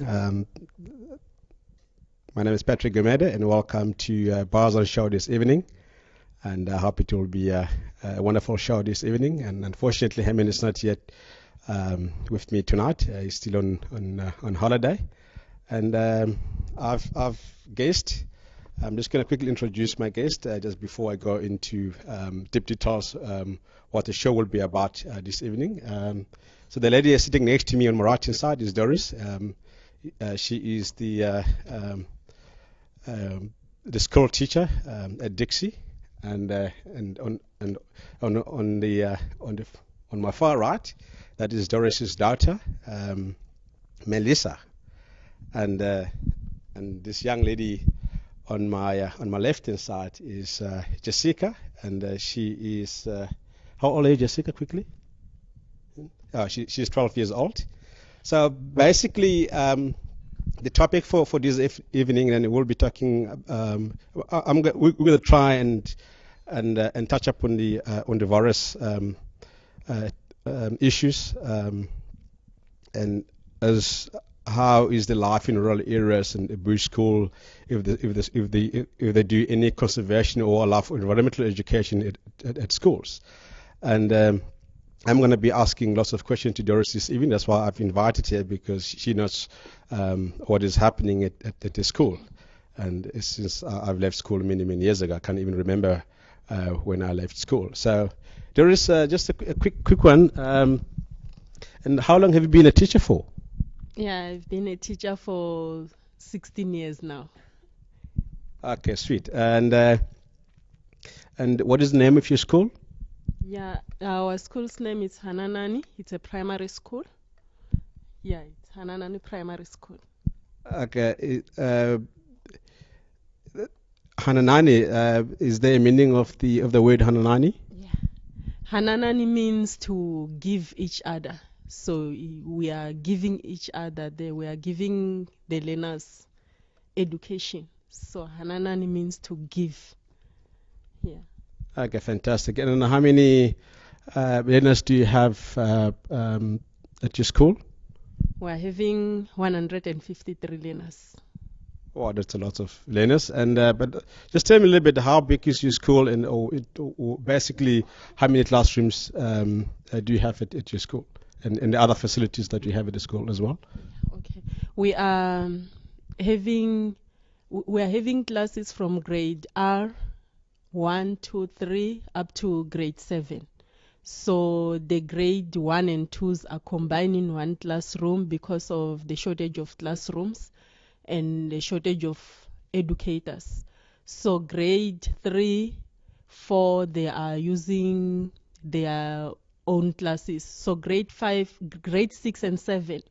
My name is Patrick Gomede, and welcome to Bars on Show this evening. And I hope it will be a wonderful show this evening. And unfortunately, Hemin is not yet with me tonight. He's still on holiday. And I've guest. I'm just going to quickly introduce my guest just before I go into deep details what the show will be about this evening. So the lady sitting next to me on my right hand side is Doris. She is the school teacher at Dixie, and on my far right, that is Doris's daughter, Melissa, and this young lady on my left hand side is Jessica, and she is how old are you, Jessica? Quickly, she's 12 years old. So basically, the topic for this evening, and we'll be talking. We're going to try and touch up on the various issues, and as how is the life in rural areas and the bush school, if they do any conservation or life environmental education at schools, and I'm going to be asking lots of questions to Doris this evening. That's why I've invited her, because she knows what is happening at the school. And since I've left school many years ago, I can't even remember when I left school. So Doris, just a quick one. And how long have you been a teacher for? Yeah, I've been a teacher for 16 years now. Okay, sweet. And what is the name of your school? Yeah, our school's name is Hananani. It's a primary school. Yeah, it's Hananani Primary School. Okay. Hananani, is there a meaning of the word Hananani? Yeah. Hananani means to give each other. So we are giving each other we are giving the learners education. So Hananani means to give. Yeah. Okay, fantastic. And how many learners do you have at your school? We're having 153 learners. Wow, that's a lot of learners. And but just tell me a little bit, how big is your school, and or basically how many classrooms do you have at your school, and the other facilities that you have at the school as well? Okay, we are having classes from grade R 1, 2, 3 up to grade 7. So the grade 1 and 2s are combined in one classroom because of the shortage of classrooms and the shortage of educators. So grade 3, 4, they are using their own classes. So grade 5, grade 6 and 7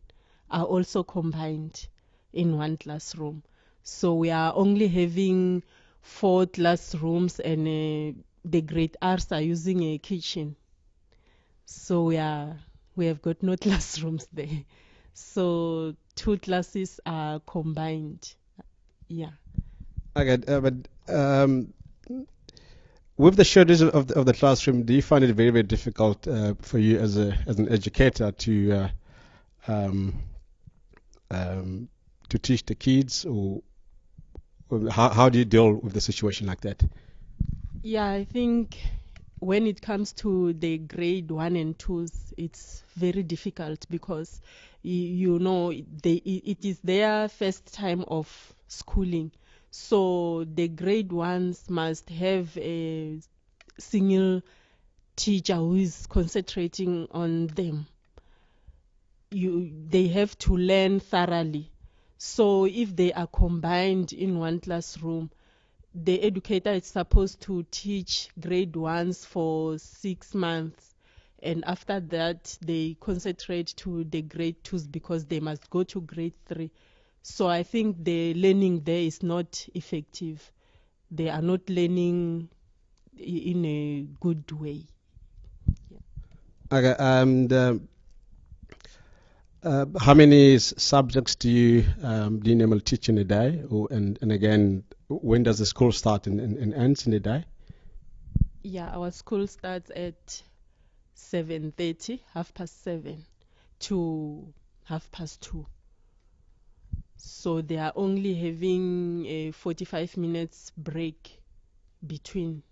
are also combined in one classroom. So we are only having 4 classrooms, and the grade R's are using a kitchen. So we have got no classrooms there. So 2 classes are combined. Yeah. Okay, but with the shortage of the classroom, do you find it very difficult for you as an educator to teach the kids, or how do you deal with the situation like that? Yeah, I think when it comes to the grade 1 and 2s, it's very difficult because it is their first time of schooling. So the grade 1s must have a single teacher who is concentrating on them. They have to learn thoroughly. So if they are combined in one classroom, the educator is supposed to teach grade 1s for 6 months, and after that they concentrate to the grade 2s because they must go to grade 3. So I think the learning there is not effective. They are not learning in a good way. Okay, and how many subjects do you normally teach in a day? And again, when does the school start and ends in a day? Yeah, our school starts at 7:30, 7:30 to 2:30. So they are only having a 45 minutes break between.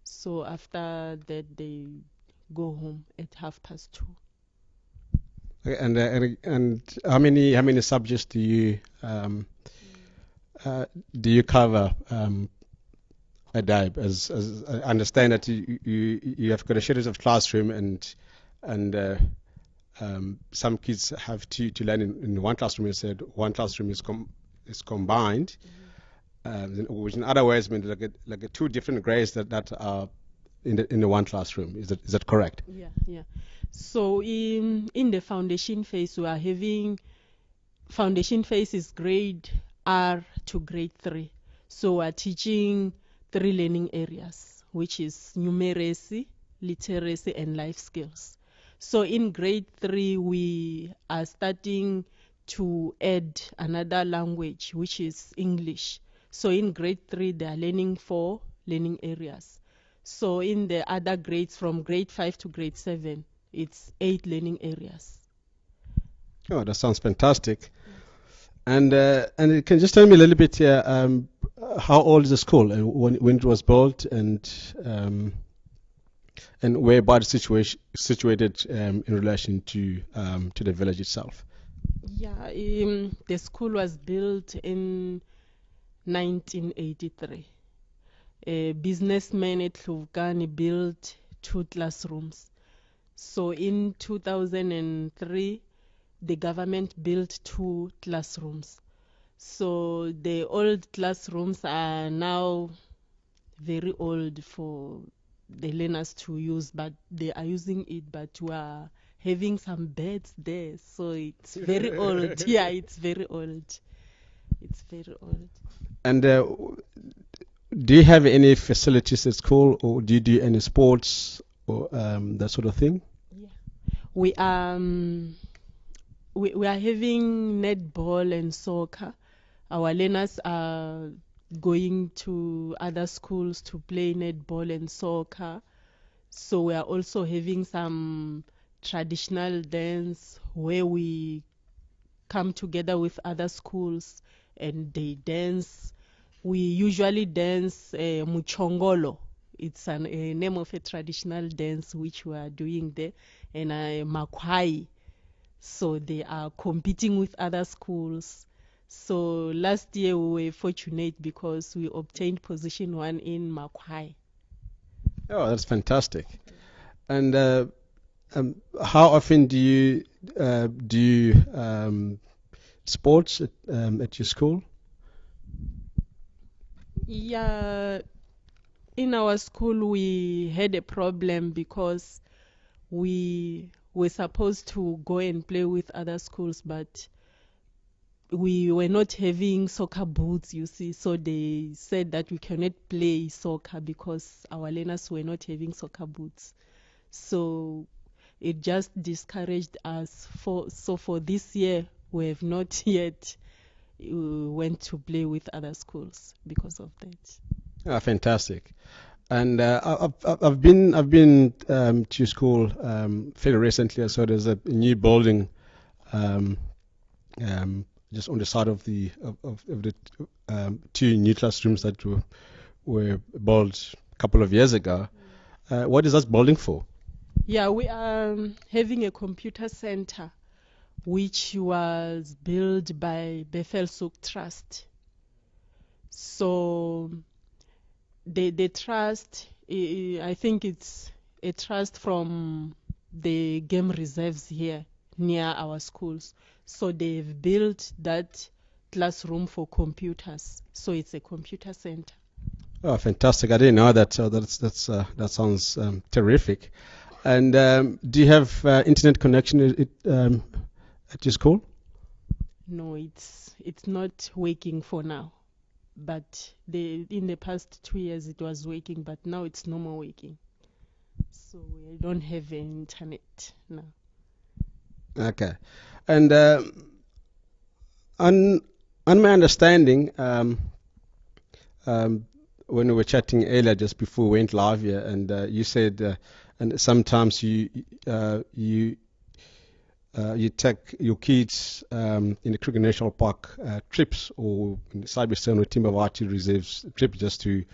So after that, they go home at 2:30. Okay, and how many subjects do you cover a day? As I understand that you have got a schedule of classroom and some kids have to learn in one classroom. You said one classroom is combined, which in other words means like two different grades that are in the one classroom. Is that correct? Yeah, yeah. So in the foundation phase, we are having foundation phase is grade R to grade 3. So we're teaching 3 learning areas, which is numeracy, literacy, and life skills. So in grade 3, we are starting to add another language, which is English. So in grade 3, they are learning 4 learning areas. So in the other grades, from grade 5 to grade 7, it's 8 learning areas. Oh, that sounds fantastic. And you can just tell me a little bit here, how old is the school and when it was built and where it's situated in relation to the village itself. Yeah, the school was built in 1983. A businessman at Hluvukani built 2 classrooms. So in 2003, the government built 2 classrooms. So the old classrooms are now very old for the learners to use, but they are using it, but we are having some beds there. So it's very old. Yeah, it's very old. It's very old. And do you have any facilities at school, or do you do any sports or that sort of thing? Yeah. We are having netball and soccer. Our learners are going to other schools to play netball and soccer. So we are also having some traditional dance where we come together with other schools and they dance. We usually dance Muchongolo. It's a name of a traditional dance which we are doing there, and Makwai. So they are competing with other schools. So last year we were fortunate because we obtained position 1 in Makwai. Oh, that's fantastic. And how often do you sports at your school? Yeah, in our school we had a problem because we were supposed to go and play with other schools, but we were not having soccer boots, you see. So they said that we cannot play soccer because our learners were not having soccer boots. So it just discouraged us. So for this year, we have not yet went to play with other schools because of that. Ah, fantastic. And I've been to school fairly recently. So there's a new building just on the side of the 2 new classrooms that were built a couple of years ago. What is that building for? Yeah, we are having a computer center which was built by Bethel Souk Trust. So the trust, I think it's a trust from the game reserves here near our schools. So they've built that classroom for computers. So it's a computer center. Oh, fantastic! I didn't know that. So that sounds terrific. And do you have internet connection at your school? No, it's not working for now. But in the past 2 years it was working, but now it's no more working. So we don't have internet now. Okay. And on my understanding, when we were chatting earlier, just before we went live here, and you said, and sometimes you you take your kids in the Kruger National Park trips, or in the Cyberstone or Timbavati reserves trip, just to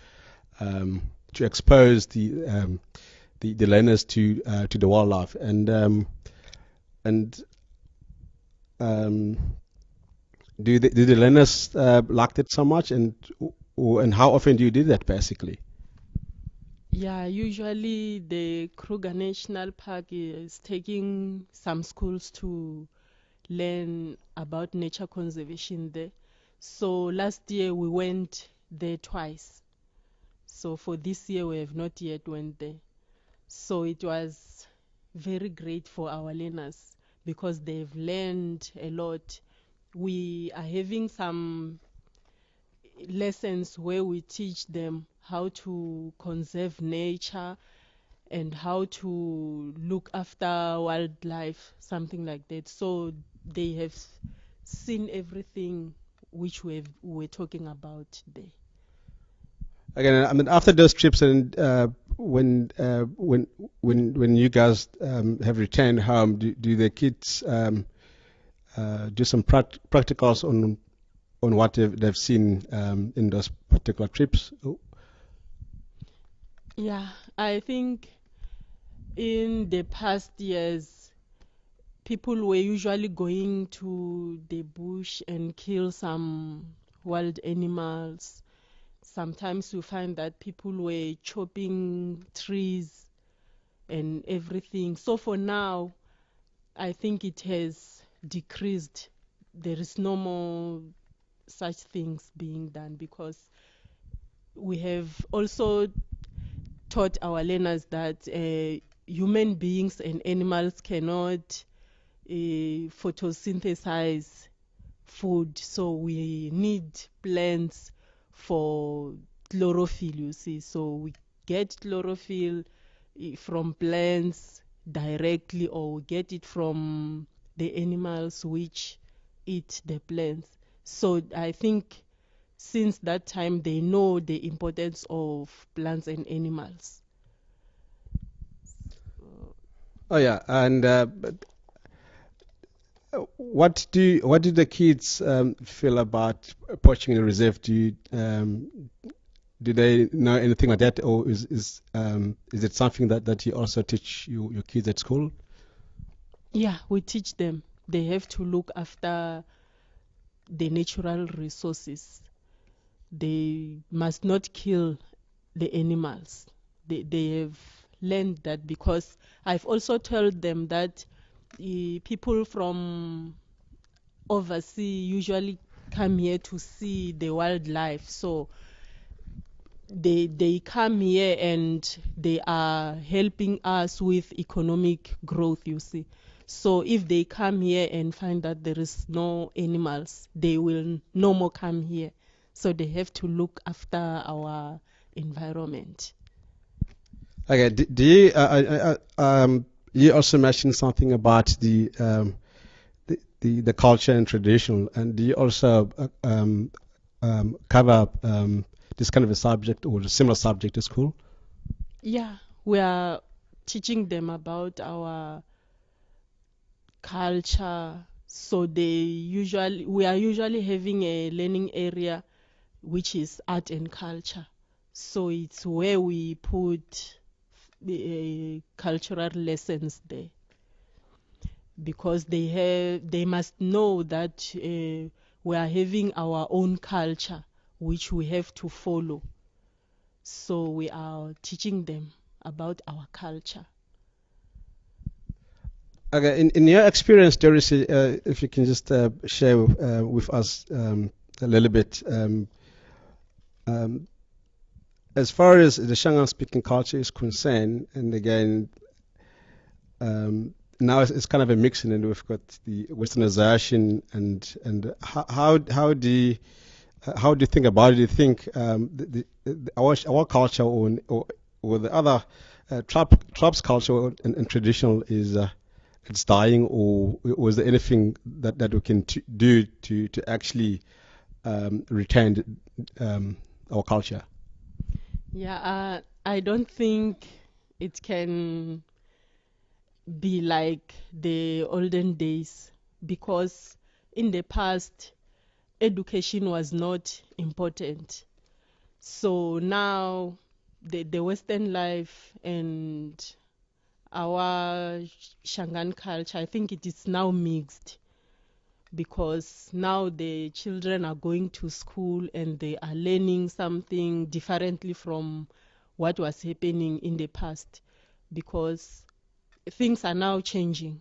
expose the learners to the wildlife, and do the learners like that so much, and how often do you do that basically? Yeah, usually the Kruger National Park is taking some schools to learn about nature conservation there. So last year we went there twice. So for this year we have not yet went there. So it was very great for our learners because they've learned a lot. We are having some lessons where we teach them how to conserve nature and how to look after wildlife, something like that. So they have seen everything which we're talking about there. Again, I mean, after those trips, and when you guys have returned home, do the kids do some practicals on what they've seen in those particular trips? Yeah, I think in the past years, people were usually going to the bush and kill some wild animals. Sometimes you find that people were chopping trees and everything. So for now, I think it has decreased. There is no more such things being done because we have also taught our learners that human beings and animals cannot photosynthesize food, so we need plants for chlorophyll, you see. So we get chlorophyll from plants directly, or we get it from the animals which eat the plants. So I think since that time they know the importance of plants and animals. Oh yeah, and what do the kids feel about poaching in the reserve? Do they know anything like that, or is it something that you also teach your kids at school? Yeah, we teach them. They have to look after the natural resources. They must not kill the animals. They have learned that because I've also told them that people from overseas usually come here to see the wildlife. So they come here and they are helping us with economic growth, you see. So if they come here and find that there is no animals, they will no more come here. So they have to look after our environment. Okay. Do you you also mentioned something about the culture and traditional, and do you also cover this kind of a subject or a similar subject at school? Yeah, we are teaching them about our culture. So we are usually having a learning area which is art and culture. So it's where we put the cultural lessons there because they must know that we are having our own culture which we have to follow. So we are teaching them about our culture. Okay. In your experience, Doris, if you can just share with us a little bit, um, as far as the Shangaan speaking culture is concerned, and again, now it's kind of a mixing, and we've got the westernization, and how do you think about it? Do you think our culture, or the other tribes culture and traditional is it's dying, or is there anything that we can do to actually retain our culture? Yeah, I don't think it can be like the olden days, because in the past education was not important. So now the Western life and our Shangan culture, I think it is now mixed, because now the children are going to school and they are learning something differently from what was happening in the past, because things are now changing.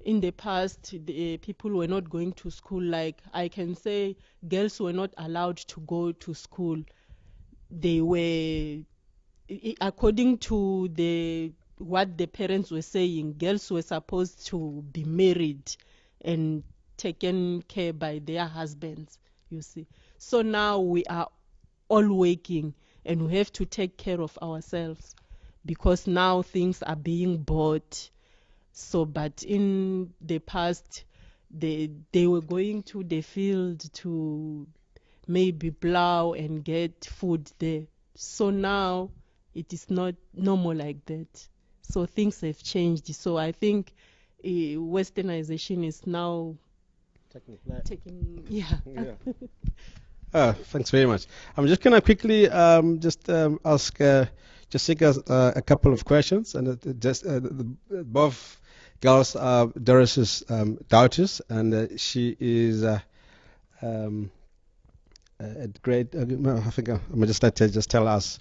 In the past, the people were not going to school. Like I can say, girls were not allowed to go to school. They were, according to the what the parents were saying, girls were supposed to be married and taken care by their husbands, you see. So now we are all working and we have to take care of ourselves, because now things are being bought. So, but in the past, they were going to the field to maybe plow and get food there. So now it is not normal like that. So things have changed. So I think westernization is now taking, yeah. Yeah. Thanks very much. I'm just going to quickly ask Jessica a couple of questions, and both girls are Doris's daughters, and she is at grade. I think I'm gonna just let her just tell us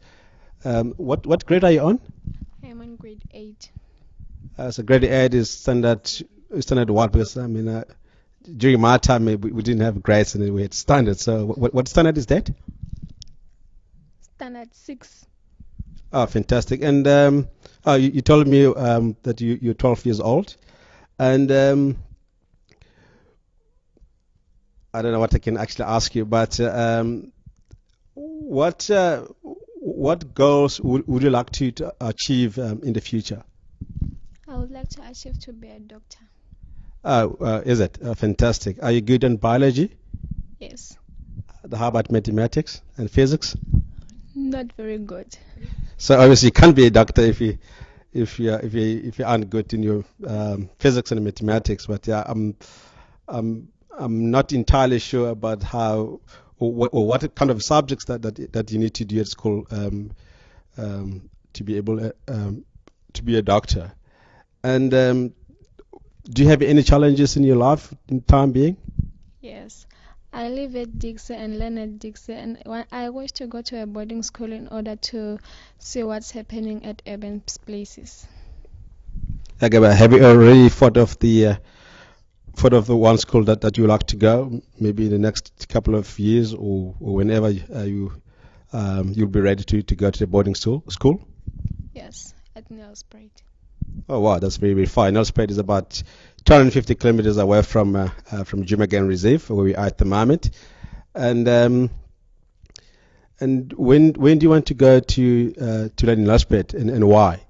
what grade are you on? I'm on grade 8. So grade 8 is standard what? Because I mean, during my time we didn't have grades and we had standard. So what standard is that? Standard 6. Oh, fantastic! And you told me that you're 12 years old, and I don't know what I can actually ask you, but what goals would you like to achieve in the future? I would like to achieve to be a doctor. Is it fantastic? Are you good in biology? Yes. How about mathematics and physics? Not very good. So obviously you can't be a doctor if you aren't good in your physics and mathematics. But yeah, I'm not entirely sure about how or what kind of subjects that you need to do at school to be able to be a doctor. And do you have any challenges in your life in time being? Yes. I live at Dixie and learn at Dixie, and I wish to go to a boarding school in order to see what's happening at urban places. Okay, but have you already thought of the one school that you would like to go, maybe in the next couple of years or whenever you'll be ready to go to the boarding school? Yes, at Nelspruit. Oh wow, that's very, very far. Nelspruit is about 250 kilometers away from Djuma Game Reserve, where we are at the moment. And when do you want to go to learn in Nelspruit, and why?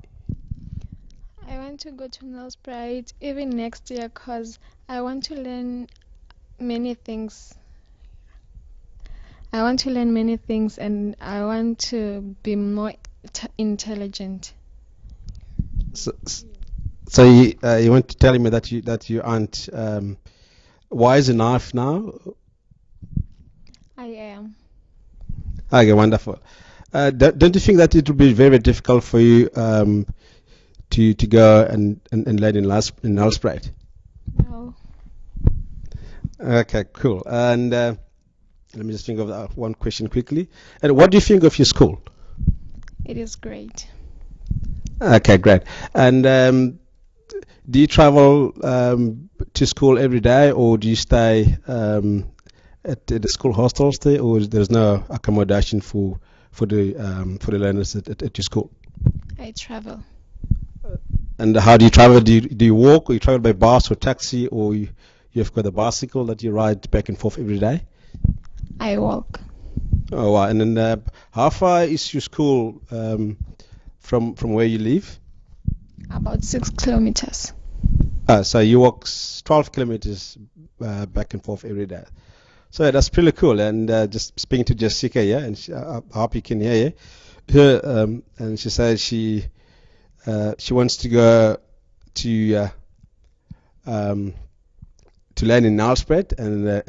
I want to go to Nelspruit even next year because I want to learn many things. I want to learn many things, and I want to be more intelligent. So you want to tell me that you aren't wise enough now? I am. Okay, wonderful. Don't you think that it will be very difficult for you to go and learn in Nelspruit? No. Okay, cool. And let me just think of that one question quickly. And what do you think of your school? It is great. Okay, great. And do you travel to school every day, or do you stay at the school hostels there, or there's no accommodation for the learners at your school? I travel. And how do you travel? Do you walk, or you travel by bus or taxi, or you've got a bicycle that you ride back and forth every day? I walk. Oh wow! And then how far is your school from where you live? About 6 kilometers. So you walk 12 kilometers back and forth every day. So that's pretty cool. And just speaking to Jessica, yeah, and I hope you can hear her. And she says she wants to go to um, to learn in Nelspruit, and